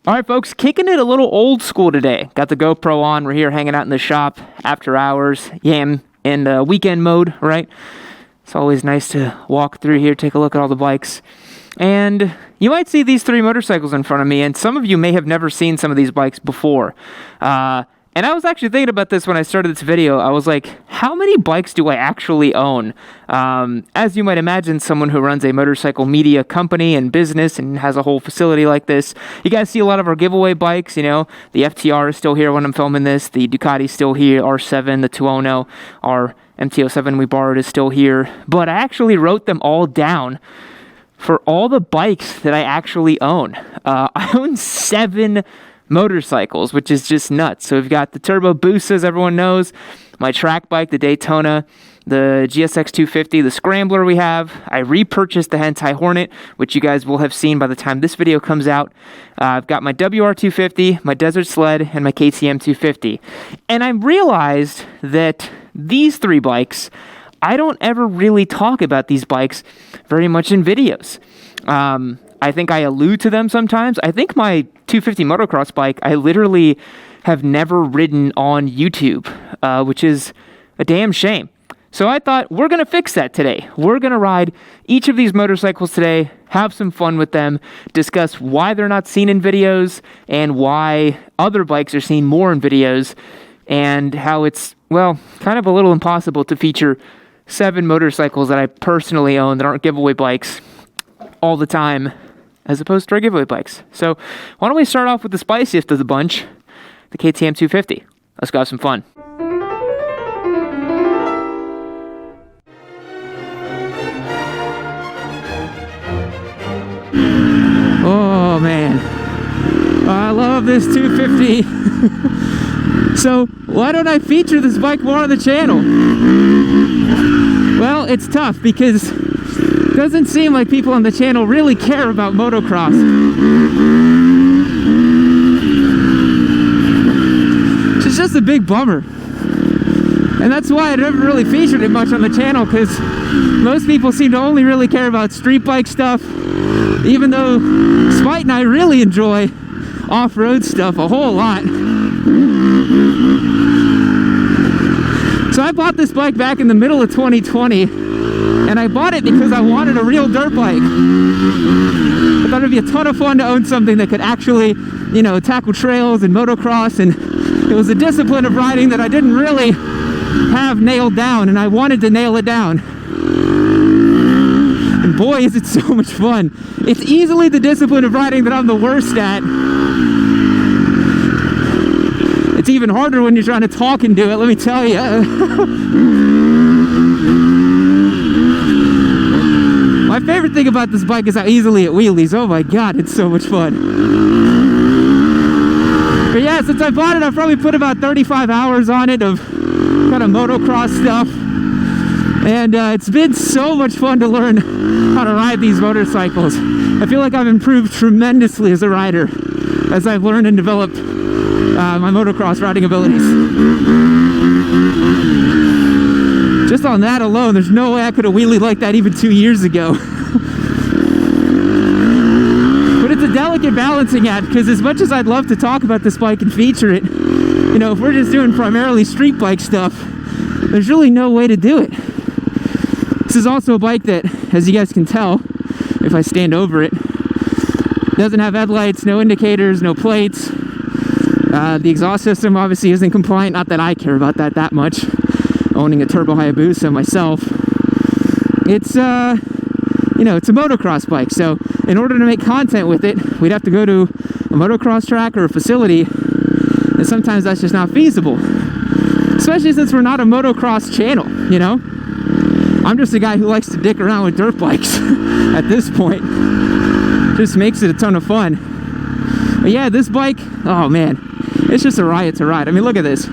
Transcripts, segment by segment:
All right, folks, kicking it a little old school today. Got the GoPro on. We're here hanging out in the shop after hours. Yeah, I'm in weekend mode, right? It's always nice to walk through here, take a look at all the bikes. And you might see these three motorcycles in front of me, and some of you may have never seen some of these bikes before. And I was actually thinking about this when I started this video. I was like, how many bikes do I actually own? As you might imagine, someone who runs a motorcycle media company and business and has a whole facility like this, you guys see a lot of our giveaway bikes, you know. The FTR is still here when I'm filming this. The Ducati's still here. R7, the 210, our MT-07 we borrowed is still here. But I actually wrote them all down for all the bikes that I actually own. I own 7 motorcycles, which is just nuts. So we've got the Turbo Busa, as everyone knows, my track bike, the Daytona, the GSX 250, the Scrambler we have. I repurchased the Hentai Hornet, which you guys will have seen by the time this video comes out. I've got my WR250, my Desert Sled, and my KTM 250. And I realized that these 3 bikes, I don't ever really talk about these bikes very much in videos. I think I allude to them sometimes. I think my 250 motocross bike, I literally have never ridden on YouTube, which is a damn shame. So I thought, we're going to fix that today. We're going to ride each of these motorcycles today, have some fun with them, discuss why they're not seen in videos, and why other bikes are seen more in videos, and how it's, well, kind of a little impossible to feature 7 motorcycles that I personally own that aren't giveaway bikes all the time, as opposed to our giveaway bikes. So why don't we start off with the spiciest of the bunch, the KTM 250. Let's go have some fun. Oh man, I love this 250. So why don't I feature this bike more on the channel? Well, it's tough because it doesn't seem like people on the channel really care about motocross. It's just a big bummer. And that's why I never really featured it much on the channel, because most people seem to only really care about street bike stuff, even though Spite and I really enjoy off-road stuff a whole lot. So I bought this bike back in the middle of 2020, and I bought it because I wanted a real dirt bike. I thought it'd be a ton of fun to own something that could actually, you know, tackle trails and motocross, and it was a discipline of riding that I didn't really have nailed down, and I wanted to nail it down. And boy, is it so much fun. It's easily the discipline of riding that I'm the worst at. It's even harder when you're trying to talk and do it, let me tell you. My favorite thing about this bike is how easily it wheelies. Oh my god, it's so much fun. But yeah, since I bought it, I've probably put about 35 hours on it of kind of motocross stuff. And it's been so much fun to learn how to ride these motorcycles. I feel like I've improved tremendously as a rider as I've learned and developed my motocross riding abilities. Just on that alone, there's no way I could have wheelied like that even 2 years ago. But it's a delicate balancing act, because as much as I'd love to talk about this bike and feature it, you know, if we're just doing primarily street bike stuff, there's really no way to do it. This is also a bike that, as you guys can tell, if I stand over it, doesn't have headlights, no indicators, no plates. The exhaust system obviously isn't compliant, not that I care about that much, owning a Turbo Hayabusa myself. It's, you know, it's a motocross bike, so in order to make content with it, we'd have to go to a motocross track or a facility, and sometimes that's just not feasible. Especially since we're not a motocross channel, you know? I'm just a guy who likes to dick around with dirt bikes at this point. Just makes it a ton of fun. But yeah, this bike, oh man, it's just a riot to ride. I mean, look at this.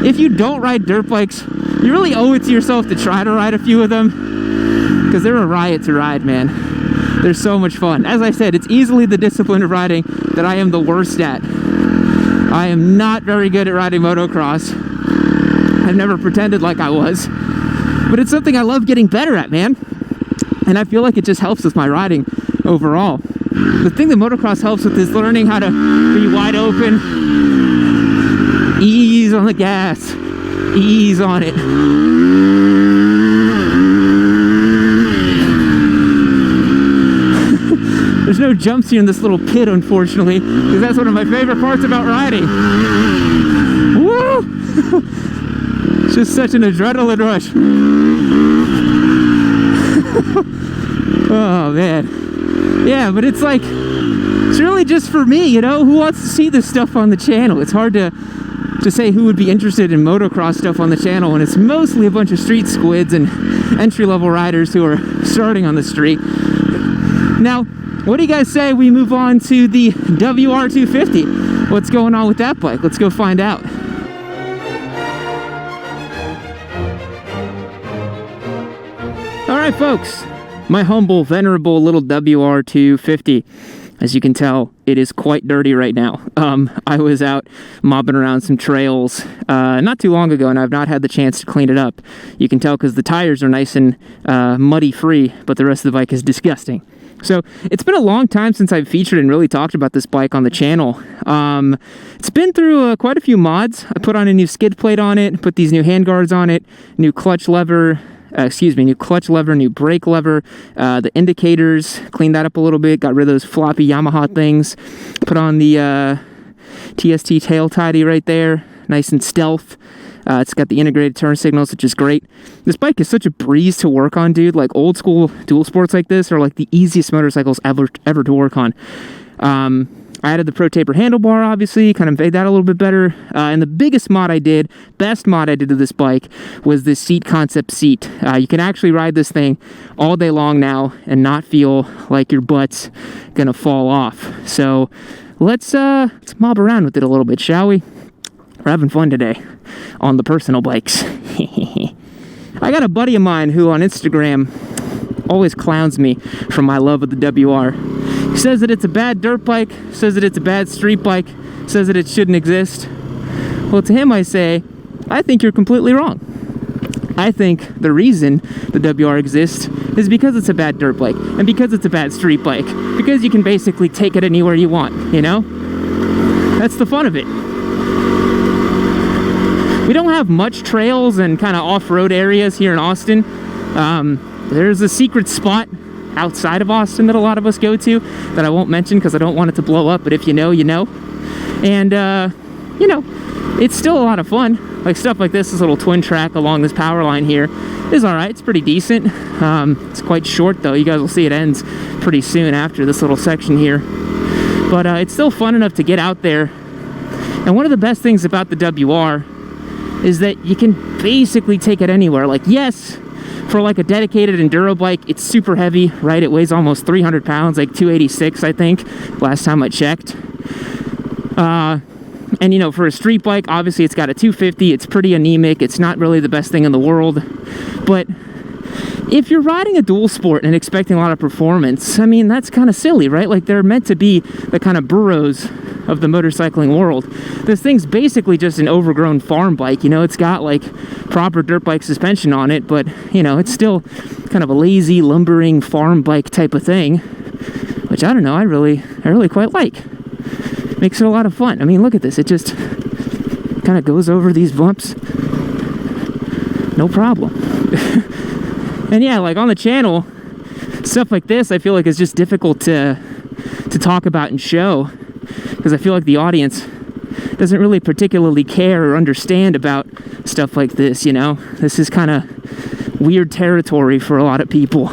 If you don't ride dirt bikes, you really owe it to yourself to try to ride a few of them, because they're a riot to ride, man. They're so much fun. As I said, it's easily the discipline of riding that I am the worst at. I am not very good at riding motocross. I've never pretended like I was, but it's something I love getting better at, man. And I feel like it just helps with my riding overall. The thing that motocross helps with is learning how to be wide open, ease on the gas, ease on it. There's no jumps here in this little pit, unfortunately, because that's one of my favorite parts about riding. Woo! It's just such an adrenaline rush. Oh, man. Yeah, but it's like, it's really just for me, you know? Who wants to see this stuff on the channel? It's hard to say who would be interested in motocross stuff on the channel when it's mostly a bunch of street squids and entry-level riders who are starting on the street. Now, what do you guys say we move on to the WR250? What's going on with that bike? Let's go find out. All right, folks. My humble, venerable little WR250. As you can tell, it is quite dirty right now. I was out mobbing around some trails not too long ago, and I've not had the chance to clean it up. You can tell because the tires are nice and muddy free, but the rest of the bike is disgusting. So it's been a long time since I've featured and really talked about this bike on the channel. It's been through quite a few mods. I put on a new skid plate on it, put these new handguards on it, new clutch lever, new brake lever, the indicators, cleaned that up a little bit, got rid of those floppy Yamaha things, put on the TST tail tidy right there, nice and stealth. It's got the integrated turn signals, which is great. This bike is such a breeze to work on, dude. Like, old school dual sports like this are like the easiest motorcycles ever to work on. I added the Pro Taper handlebar, obviously, kind of made that a little bit better. And the best mod I did to this bike was this seat concept seat. You can actually ride this thing all day long now and not feel like your butt's gonna fall off. So let's mob around with it a little bit, shall we? We're having fun today on the personal bikes. I got a buddy of mine who on Instagram always clowns me for my love of the WR. He says that it's a bad dirt bike, says that it's a bad street bike, says that it shouldn't exist. Well, to him I say, I think you're completely wrong. I think the reason the WR exists is because it's a bad dirt bike, and because it's a bad street bike, because you can basically take it anywhere you want, you know? That's the fun of it. We don't have much trails and kind of off-road areas here in Austin. There's a secret spot outside of Austin that a lot of us go to that I won't mention because I don't want it to blow up, but if you know, you know. And, you know, it's still a lot of fun. Like, stuff like this little twin track along this power line here is alright. It's pretty decent. It's quite short, though. You guys will see it ends pretty soon after this little section here. But it's still fun enough to get out there. And one of the best things about the WR is that you can basically take it anywhere. Like, yes, for like a dedicated enduro bike, it's super heavy, right? It weighs almost 300 pounds, like 286, I think, last time I checked. And, you know, for a street bike, obviously it's got a 250. It's pretty anemic. It's not really the best thing in the world. But if you're riding a dual sport and expecting a lot of performance, I mean, that's kind of silly, right? Like, they're meant to be the kind of burros of the motorcycling world. This thing's basically just an overgrown farm bike, you know. It's got like proper dirt bike suspension on it, but you know, it's still kind of a lazy lumbering farm bike type of thing, which I don't know, I really quite like. Makes it a lot of fun. I mean, look at this, it just kind of goes over these bumps, no problem. And yeah, like on the channel, stuff like this I feel like is just difficult to talk about and show, because I feel like the audience doesn't really particularly care or understand about stuff like this, you know? This is kind of weird territory for a lot of people,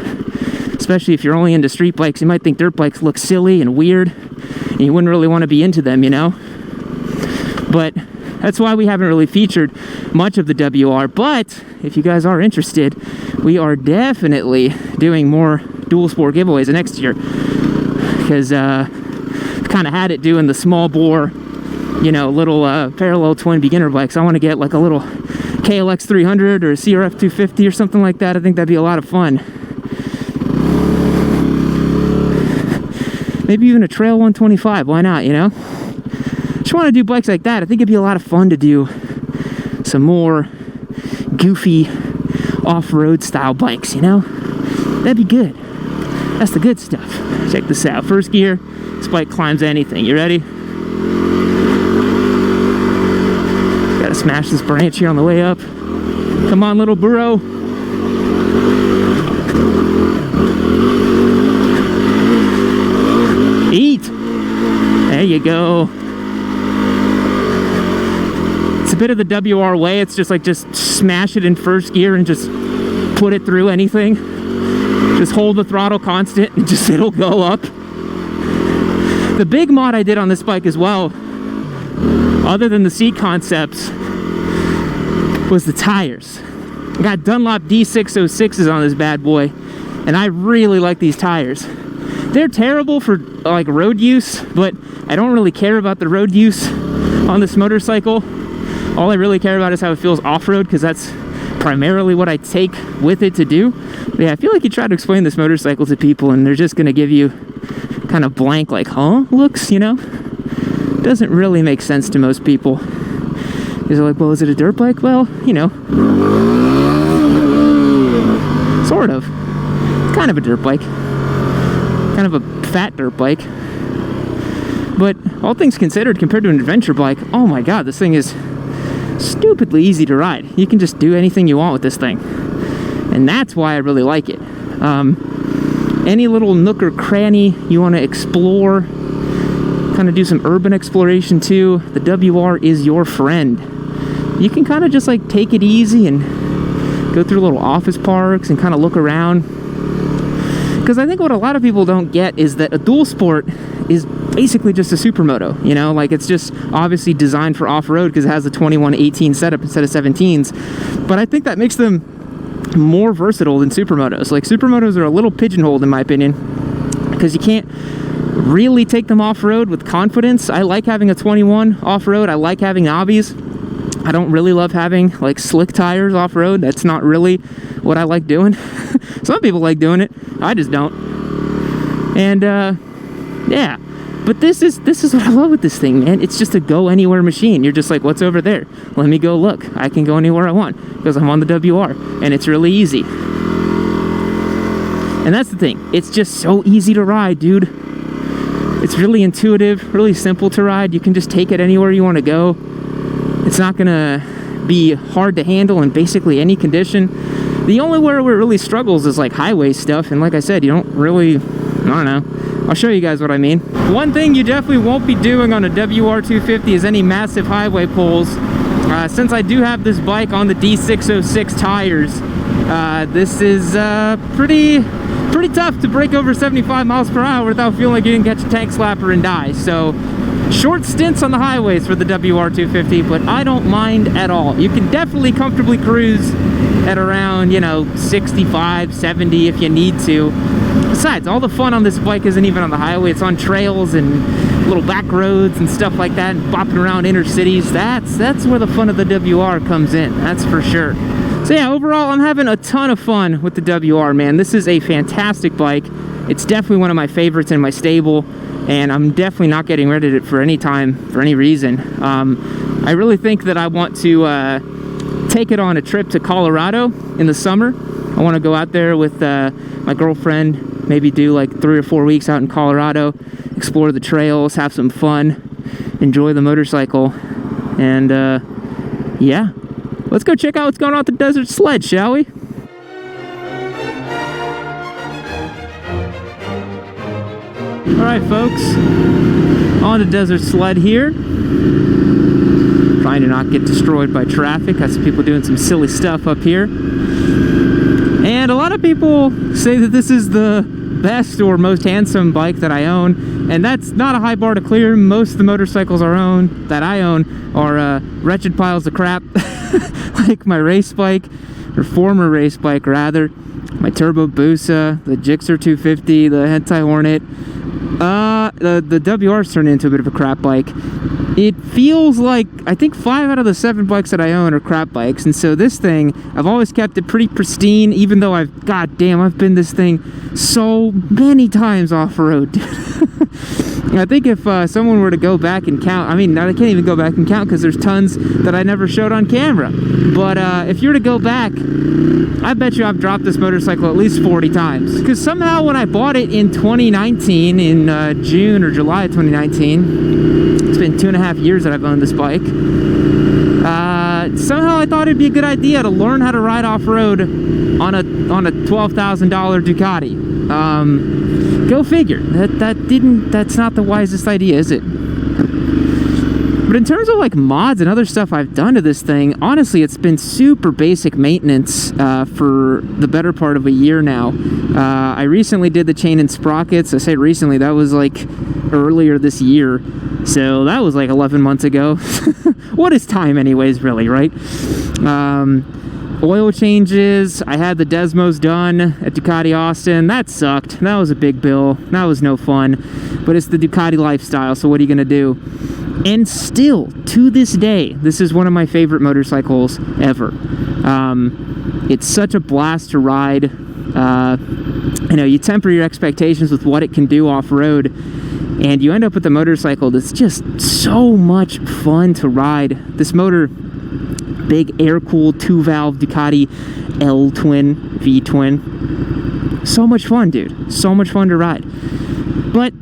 especially if you're only into street bikes. You might think dirt bikes look silly and weird, and you wouldn't really want to be into them, you know? But that's why we haven't really featured much of the WR. But if you guys are interested, we are definitely doing more dual sport giveaways next year, because kind of had it doing the small bore, you know, little parallel twin beginner bikes. I want to get like a little KLX 300 or a CRF 250 or something like that. I think that'd be a lot of fun. Maybe even a Trail 125. Why not, you know? Just want to do bikes like that. I think it'd be a lot of fun to do some more goofy off-road style bikes, you know? That'd be good. That's the good stuff. Check this out. First gear, this bike climbs anything. You ready? Gotta smash this branch here on the way up. Come on, little burro. Eat. There you go. It's a bit of the WR way. It's just like, just smash it in first gear and just put it through anything. Just hold the throttle constant and just it'll go up. The big mod I did on this bike as well, other than the seat concepts, was the tires. I got Dunlop D606s on this bad boy, and I really like these tires. They're terrible for like road use, but I don't really care about the road use on this motorcycle. All I really care about is how it feels off-road, because that's primarily what I take with it to do. But yeah, I feel like you try to explain this motorcycle to people and they're just gonna give you kind of blank, like, huh, looks, you know? Doesn't really make sense to most people. Because they're like, well, is it a dirt bike? Well, you know, sort of. It's kind of a dirt bike. Kind of a fat dirt bike. But all things considered, compared to an adventure bike, oh my god, this thing is stupidly easy to ride. You can just do anything you want with this thing. And that's why I really like it. Any little nook or cranny you want to explore, kind of do some urban exploration too, the WR is your friend. You can kind of just like take it easy and go through little office parks and kind of look around. Because I think what a lot of people don't get is that a dual sport is basically just a supermoto, you know, like it's just obviously designed for off-road because it has a 21-18 setup instead of 17s. But I think that makes them more versatile than supermotos. Like supermotos are a little pigeonholed in my opinion, because you can't really take them off-road with confidence. I like having a 21 off-road. I like having knobbies. I don't really love having like slick tires off-road. That's not really what I like doing. Some people like doing it. I just don't. And yeah, but this is what I love with this thing, man. It's just a go anywhere machine. You're just like, what's over there? Let me go look. I can go anywhere I want because I'm on the WR, and it's really easy. And that's the thing. It's just so easy to ride, dude. It's really intuitive, really simple to ride. You can just take it anywhere you want to go. It's not gonna be hard to handle in basically any condition. The only where it really struggles is like highway stuff, and like I said, you don't really, I don't know. I'll show you guys what I mean. One thing you definitely won't be doing on a WR250 is any massive highway pulls. Since I do have this bike on the D606 tires, this is pretty tough to break over 75 miles per hour without feeling like you can catch a tank slapper and die. So short stints on the highways for the WR250, but I don't mind at all. You can definitely comfortably cruise at around, you know, 65, 70 if you need to. Besides, all the fun on this bike isn't even on the highway. It's on trails and little back roads and stuff like that, and bopping around inner cities. That's where the fun of the WR comes in, that's for sure. So yeah, overall, I'm having a ton of fun with the WR, man. This is a fantastic bike. It's definitely one of my favorites in my stable, and I'm definitely not getting rid of it for any time, for any reason. I really think that I want to take it on a trip to Colorado in the summer. I want to go out there with my girlfriend, maybe do like 3 or 4 weeks out in Colorado, explore the trails, have some fun, enjoy the motorcycle, and yeah, let's go check out what's going on with the Desert Sled, shall we? Alright folks, on the Desert Sled here. Trying to not get destroyed by traffic. Got some people doing some silly stuff up here. And a lot of people say that this is the best or most handsome bike that I own, and that's not a high bar to clear. Most of the motorcycles that I own are wretched piles of crap. Like my race bike, or former race bike rather, my Turbo Busa, the Gixxer 250, the Hentai Hornet. The WR's turned into a bit of a crap bike. It feels like, I think 5 out of the 7 bikes that I own are crap bikes, and so this thing, I've always kept it pretty pristine, even though I've been this thing so many times off-road. I think if someone were to go back and count, I mean, I can't even go back and count because there's tons that I never showed on camera. But if you were to go back, I bet you I've dropped this motorcycle at least 40 times. Because somehow when I bought it in 2019, in June or July of 2019, it's been 2.5 years that I've owned this bike. Somehow I thought it'd be a good idea to learn how to ride off-road on a $12,000 Ducati. Go figure. That's not the wisest idea, is it? But in terms of like mods and other stuff I've done to this thing, honestly, it's been super basic maintenance for the better part of a year now. I recently did the chain and sprockets. I say recently, that was like earlier this year. So that was like 11 months ago. What is time anyways, really, right? Oil changes. I had the Desmos done at Ducati Austin. That sucked. That was a big bill. That was no fun. But it's the Ducati lifestyle, so what are you going to do? And still, to this day, this is one of my favorite motorcycles ever. It's such a blast to ride. You know, you temper your expectations with what it can do off-road, and you end up with a motorcycle that's just so much fun to ride. This motor, big air-cooled 2-valve Ducati L-twin, V-twin. So much fun, dude. So much fun to ride. But,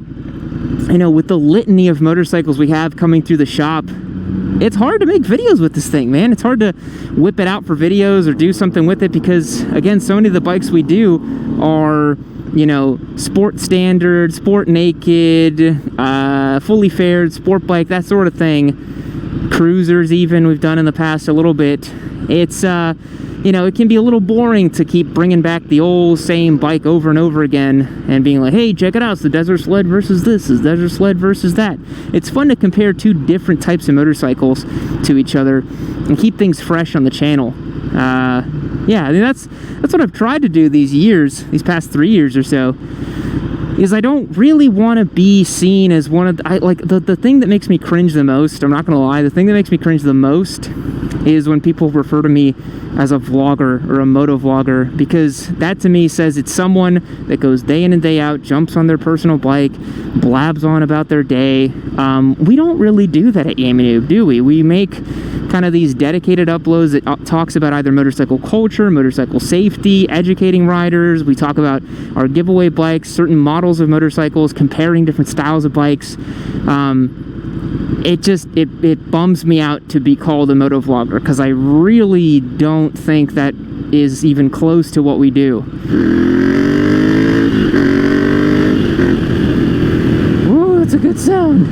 you know, with the litany of motorcycles we have coming through the shop, it's hard to make videos with this thing, man. It's hard to whip it out for videos or do something with it because, again, so many of the bikes we do are, you know, sport standard, sport naked, fully fared, sport bike, that sort of thing. Cruisers even, we've done in the past a little bit. It's, you know, it can be a little boring to keep bringing back the old same bike over and over again and being like, hey, check it out, it's the Desert Sled versus this, it's the Desert Sled versus that. It's fun to compare two different types of motorcycles to each other and keep things fresh on the channel. Yeah, I mean, that's what I've tried to do these years, these past 3 years or so, is I don't really want to be seen as one of the thing that makes me cringe the most, I'm not gonna lie, the thing that makes me cringe the most is when people refer to me as a vlogger or a moto vlogger, because that to me says it's someone that goes day in and day out, jumps on their personal bike, blabs on about their day. We don't really do that at Yamanoob, do we? We make kind of these dedicated uploads that talks about either motorcycle culture, motorcycle safety, educating riders. We talk about our giveaway bikes, certain models of motorcycles, comparing different styles of bikes. It bums me out to be called a moto vlogger because I really don't think that is even close to what we do. Ooh, that's a good sound.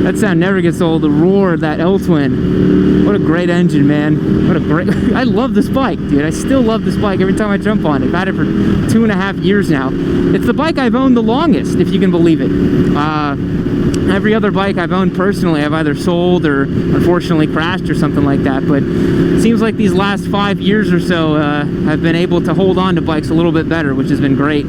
That sound never gets old. The roar of that L-twin. What a great engine, man. What a great... I love this bike, dude. I still love this bike every time I jump on it. I've had it for 2.5 years now. It's the bike I've owned the longest, if you can believe it. Every other bike I've owned personally, I've either sold or unfortunately crashed or something like that. But it seems like these last 5 years or so, I've been able to hold on to bikes a little bit better, which has been great.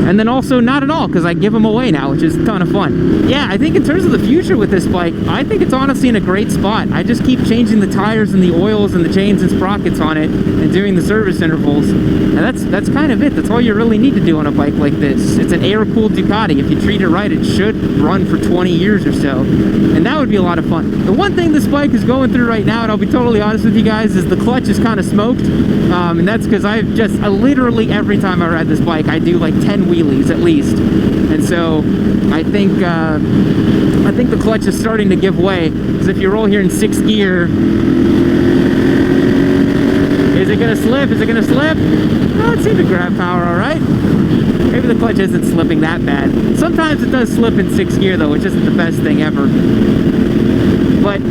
And then also not at all, because I give them away now, which is a ton of fun. Yeah, I think in terms of the future with this bike, I think it's honestly in a great spot. I just keep changing the tires and the oils and the chains and sprockets on it and doing the service intervals. And that's kind of it. That's all you really need to do on a bike like this. It's an air-cooled Ducati. If you treat it right, it should run for 20 years or so. And that would be a lot of fun. The one thing this bike is going through right now, and I'll be totally honest with you guys, is the clutch is kind of smoked. And that's because I literally every time I ride this bike, I do like 10 wheelies at least. And so I think the clutch is starting to give way, because if you roll here in 6th gear, is it gonna slip? Is it gonna slip? Oh, it seemed to grab power all right. Maybe the clutch isn't slipping that bad. Sometimes it does slip in 6th gear though, which isn't the best thing ever. But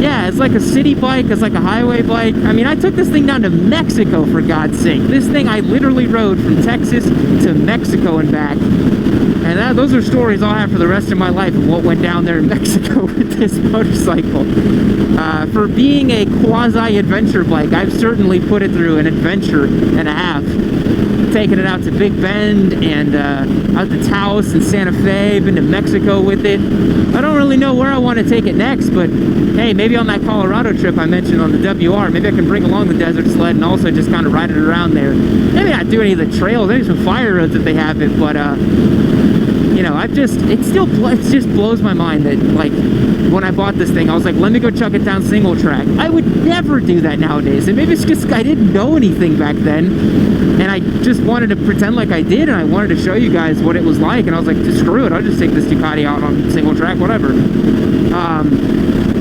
yeah, it's like a city bike, it's like a highway bike. I mean, I took this thing down to Mexico, for God's sake. This thing I literally rode from Texas to Mexico and back. And those are stories I'll have for the rest of my life of what went down there in Mexico with this motorcycle. For being a quasi-adventure bike, I've certainly put it through an adventure and a half. taken it out to Big Bend and out to Taos and Santa Fe, been to Mexico with it. I don't really know where I want to take it next, but hey, maybe on that Colorado trip I mentioned on the WR, maybe I can bring along the desert sled and also just kind of ride it around there. Maybe not do any of the trails, maybe some fire roads if they have it, but you know, it just blows my mind that, like, when I bought this thing, I was like, let me go chuck it down single track. I would never do that nowadays, and maybe it's just I didn't know anything back then, and I just wanted to pretend like I did, and I wanted to show you guys what it was like, and I was like, screw it, I'll just take this Ducati out on single track, whatever.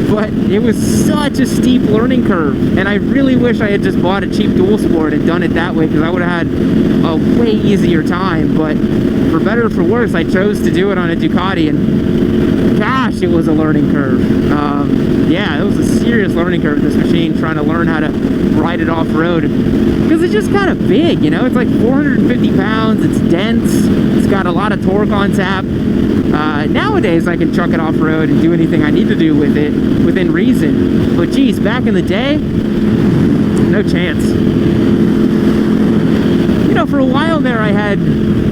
But it was such a steep learning curve, and I really wish I had just bought a cheap dual sport and done it that way, because I would have had a way easier time. But for better or for worse, I chose to do it on a Ducati, and gosh, it was a learning curve. Yeah, it was a serious learning curve, this machine, trying to learn how to ride it off-road, because it's just kind of big, you know? It's like 450 pounds, it's dense, it's got a lot of torque on tap. Nowadays I can truck it off-road and do anything I need to do with it within reason, but geez, back in the day, no chance. You know, for a while there I had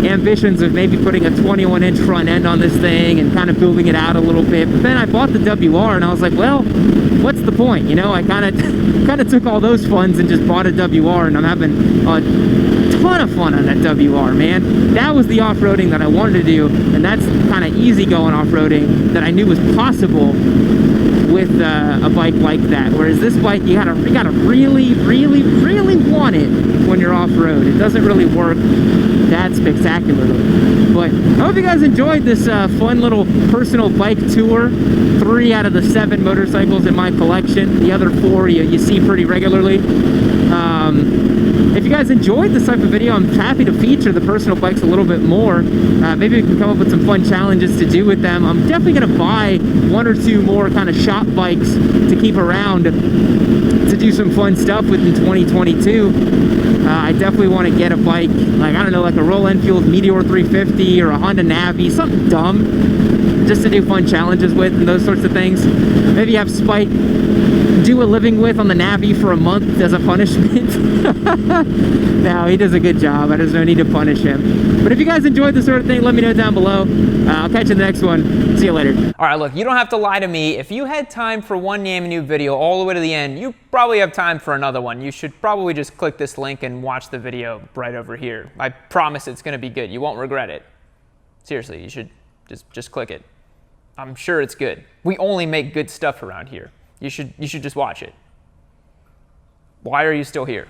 ambitions of maybe putting a 21-inch front end on this thing and kind of building it out a little bit, but then I bought the WR and I was like, well, what's the point? You know, I kind of took all those funds and just bought a WR, and I'm having a ton of fun on that WR, man. That was the off-roading that I wanted to do, and that's kind of easy-going off-roading that I knew was possible with a bike like that. Whereas this bike, you gotta really, really, really want it when you're off-road. It doesn't really work that spectacularly. But I hope you guys enjoyed this fun little personal bike tour. 3 out of the 7 motorcycles in my collection. The other 4 you see pretty regularly. If you guys enjoyed this type of video, I'm happy to feature the personal bikes a little bit more. Maybe we can come up with some fun challenges to do with them. I'm definitely going to buy 1 or 2 more kind of shop bikes to keep around to do some fun stuff with in 2022. I definitely want to get a bike, like, I don't know, like a Royal Enfield Meteor 350 or a Honda Navi, something dumb, just to do fun challenges with and those sorts of things. Maybe have Spike do a living with on the Navi for a month as a punishment. No, he does a good job. There's no need to punish him. But if you guys enjoyed this sort of thing, let me know down below. I'll catch you in the next one. See you later. All right, look, you don't have to lie to me. If you had time for one Yamanoo video all the way to the end, you probably have time for another one. You should probably just click this link and watch the video right over here. I promise it's going to be good. You won't regret it. Seriously, you should just click it. I'm sure it's good. We only make good stuff around here. You should just watch it. Why are you still here?